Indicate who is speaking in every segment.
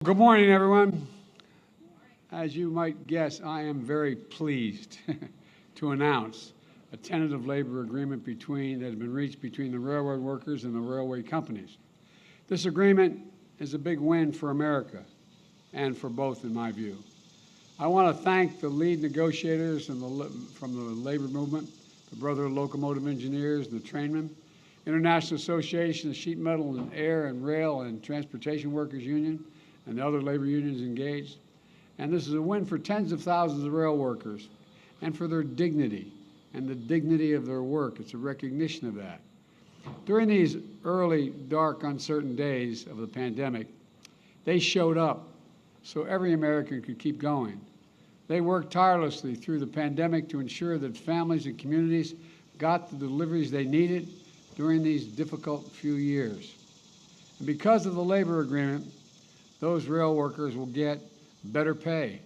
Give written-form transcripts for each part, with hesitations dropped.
Speaker 1: Good morning, everyone. As you might guess, I am very pleased to announce a tentative labor agreement that has been reached between the railroad workers and the railway companies. This agreement is a big win for America and for both, in my view. I want to thank the lead negotiators from the labor movement, the Brotherhood of Locomotive Engineers and the Trainmen, International Association of Sheet Metal and Air and Rail and Transportation Workers Union, and the other labor unions engaged. And this is a win for tens of thousands of rail workers and for their dignity and the dignity of their work. It's a recognition of that. During these early, dark, uncertain days of the pandemic, they showed up so every American could keep going. They worked tirelessly through the pandemic to ensure that families and communities got the deliveries they needed during these difficult few years. And because of the labor agreement, those rail workers will get better pay,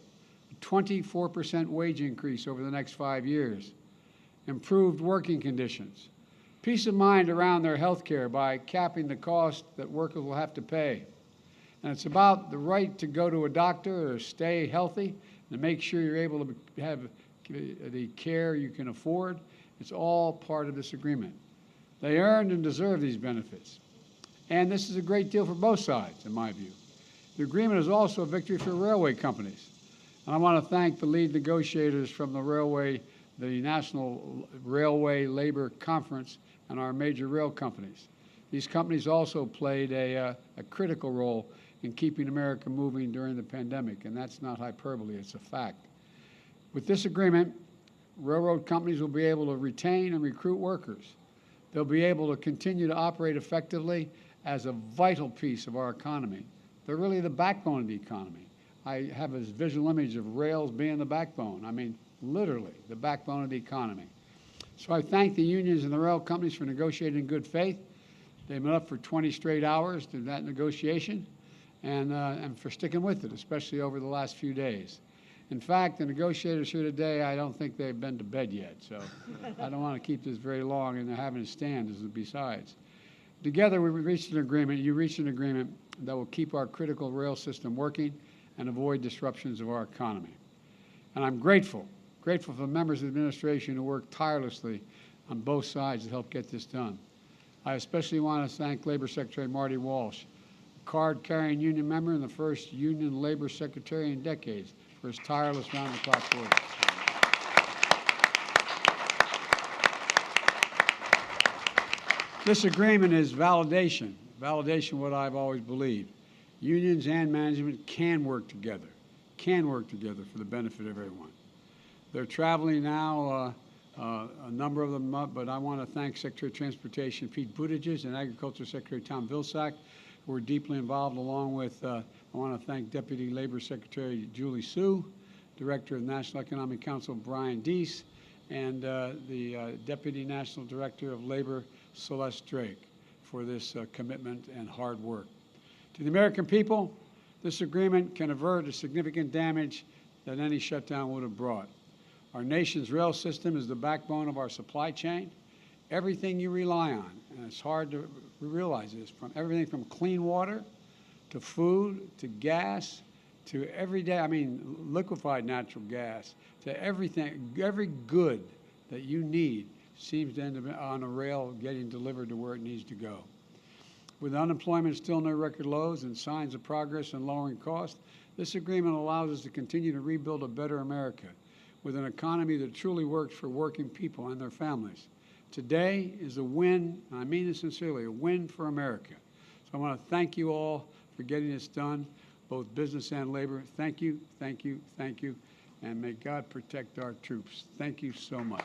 Speaker 1: a 24% wage increase over the next 5 years, improved working conditions, peace of mind around their health care by capping the cost that workers will have to pay. And it's about the right to go to a doctor or stay healthy and make sure you're able to have the care you can afford. It's all part of this agreement. They earned and deserve these benefits. And this is a great deal for both sides, in my view. The agreement is also a victory for railway companies. And I want to thank the lead negotiators from the National Railway Labor Conference and our major rail companies. These companies also played a critical role in keeping America moving during the pandemic, and that's not hyperbole, it's a fact. With this agreement, railroad companies will be able to retain and recruit workers. They'll be able to continue to operate effectively as a vital piece of our economy. They're really the backbone of the economy. I have this visual image of rails being the backbone. I mean, literally, the backbone of the economy. So I thank the unions and the rail companies for negotiating in good faith. They've been up for 20 straight hours to that negotiation and for sticking with it, especially over the last few days. In fact, the negotiators here today, I don't think they've been to bed yet, so I don't want to keep this very long, and they're having to stand besides. Together, we reached an agreement, you reached an agreement that will keep our critical rail system working and avoid disruptions of our economy. And I'm grateful for the members of the administration who worked tirelessly on both sides to help get this done. I especially want to thank Labor Secretary Marty Walsh, a card-carrying union member and the first union labor secretary in decades, for his tireless round-the-clock work. This agreement is validation of what I've always believed. Unions and management can work together for the benefit of everyone. They're traveling now, a number of them, but I want to thank Secretary of Transportation Pete Buttigieg and Agriculture Secretary Tom Vilsack, who were deeply involved, along with, I want to thank Deputy Labor Secretary Julie Sue, Director of the National Economic Council Brian Deese, and the Deputy National Director of Labor Celeste Drake for this commitment and hard work. To the American people, this agreement can avert the significant damage that any shutdown would have brought. Our nation's rail system is the backbone of our supply chain. Everything you rely on, and it's hard to realize this, from everything from clean water to food to gas to liquefied natural gas, to everything, every good that you need seems to end up on a rail getting delivered to where it needs to go. With unemployment still near record lows and signs of progress in lowering costs, this agreement allows us to continue to rebuild a better America with an economy that truly works for working people and their families. Today is a win, and I mean this sincerely, a win for America. So I want to thank you all for getting this done, both business and labor. Thank you, thank you, thank you, and may God protect our troops. Thank you so much.